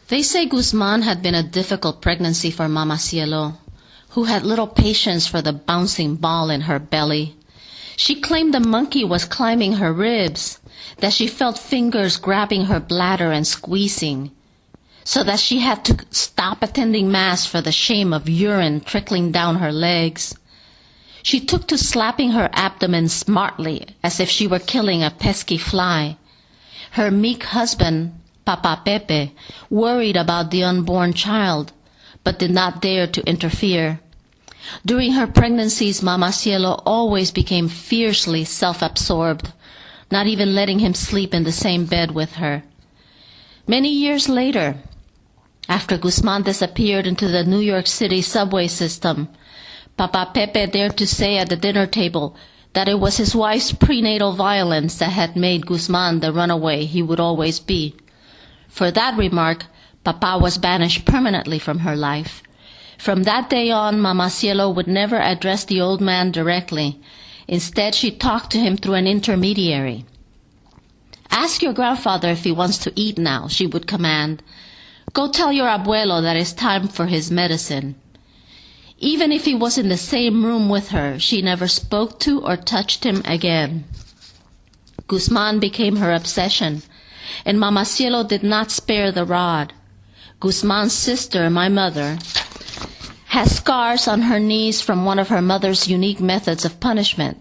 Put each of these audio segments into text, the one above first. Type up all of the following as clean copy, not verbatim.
They say Guzman had been a difficult pregnancy for Mama Cielo, who had little patience for the bouncing ball in her belly. She claimed the monkey was climbing her ribs, that she felt fingers grabbing her bladder and squeezing, so that she had to stop attending Mass for the shame of urine trickling down her legs. She took to slapping her abdomen smartly, as if she were killing a pesky fly. Her meek husband, Papa Pepe, worried about the unborn child, but did not dare to interfere. During her pregnancies, Mama Cielo always became fiercely self-absorbed, not even letting him sleep in the same bed with her. Many years later, after Guzman disappeared into the New York City subway system, Papa Pepe dared to say at the dinner table that it was his wife's prenatal violence that had made Guzman the runaway he would always be. For that remark, Papa was banished permanently from her life. From that day on, Mama Cielo would never address the old man directly. Instead, she talked to him through an intermediary. "Ask your grandfather if he wants to eat now," she would command. "Go tell your abuelo that it's time for his medicine." Even if he was in the same room with her, she never spoke to or touched him again. Guzman became her obsession, and Mama Cielo did not spare the rod. Guzman's sister, my mother, has scars on her knees from one of her mother's unique methods of punishment.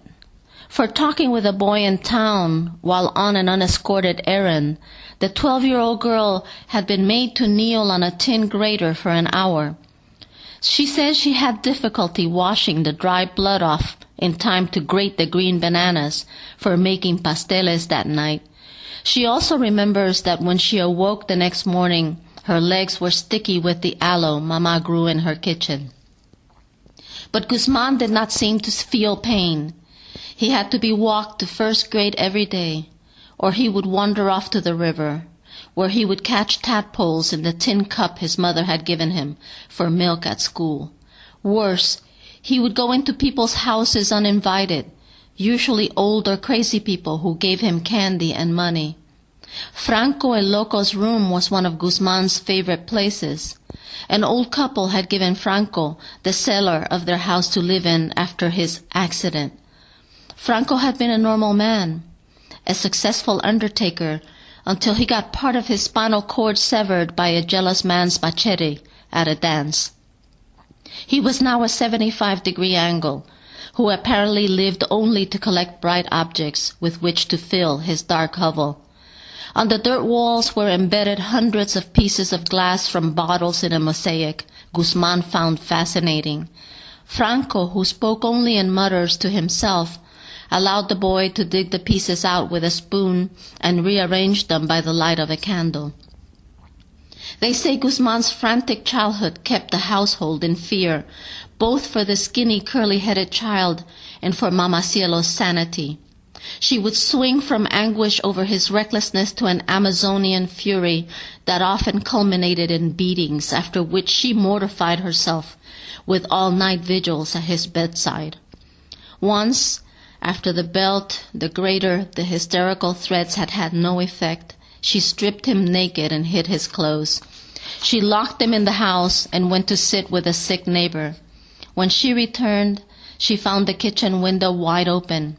For talking with a boy in town while on an unescorted errand, the 12-year-old girl had been made to kneel on a tin grater for an hour. She says she had difficulty washing the dry blood off in time to grate the green bananas for making pasteles that night. She also remembers that when she awoke the next morning, her legs were sticky with the aloe Mama grew in her kitchen. But Guzman did not seem to feel pain. He had to be walked to first grade every day, or he would wander off to the river, where he would catch tadpoles in the tin cup his mother had given him for milk at school. Worse, he would go into people's houses uninvited, usually old or crazy people who gave him candy and money. Franco El Loco's room was one of Guzman's favorite places. An old couple had given Franco the cellar of their house to live in after his accident. Franco had been a normal man, a successful undertaker, until he got part of his spinal cord severed by a jealous man's machete at a dance. He was now a 75-degree angle, who apparently lived only to collect bright objects with which to fill his dark hovel. On the dirt walls were embedded hundreds of pieces of glass from bottles in a mosaic Guzman found fascinating. Franco, who spoke only in mutters to himself, allowed the boy to dig the pieces out with a spoon and rearrange them by the light of a candle. They say Guzman's frantic childhood kept the household in fear, both for the skinny, curly-headed child and for Mama Cielo's sanity. She would swing from anguish over his recklessness to an Amazonian fury that often culminated in beatings, after which she mortified herself with all-night vigils at his bedside. Once, after the belt, the grater, the hysterical threats had had no effect, she stripped him naked and hid his clothes. She locked him in the house and went to sit with a sick neighbor. When she returned, she found the kitchen window wide open.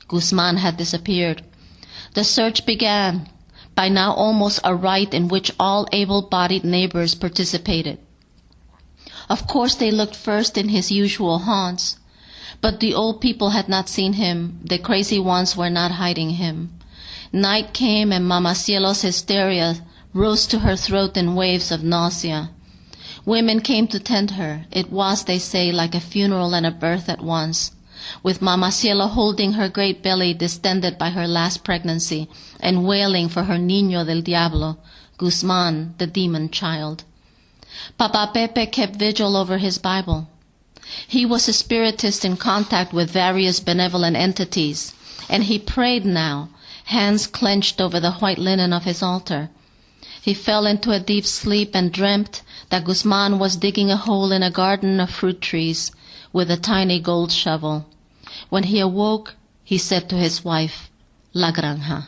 Guzman had disappeared. The search began, by now almost a rite in which all able-bodied neighbors participated. Of course they looked first in his usual haunts, but the old people had not seen him. The crazy ones were not hiding him. Night came and Mama Cielo's hysteria rose to her throat in waves of nausea. Women came to tend her. It was, they say, like a funeral and a birth at once, with Mama Cielo holding her great belly distended by her last pregnancy and wailing for her Niño del Diablo, Guzman, the demon child. Papa Pepe kept vigil over his Bible. He was a spiritist in contact with various benevolent entities, and he prayed now, hands clenched over the white linen of his altar. He fell into a deep sleep and dreamt that Guzman was digging a hole in a garden of fruit trees with a tiny gold shovel. When he awoke, he said to his wife, "La Granja."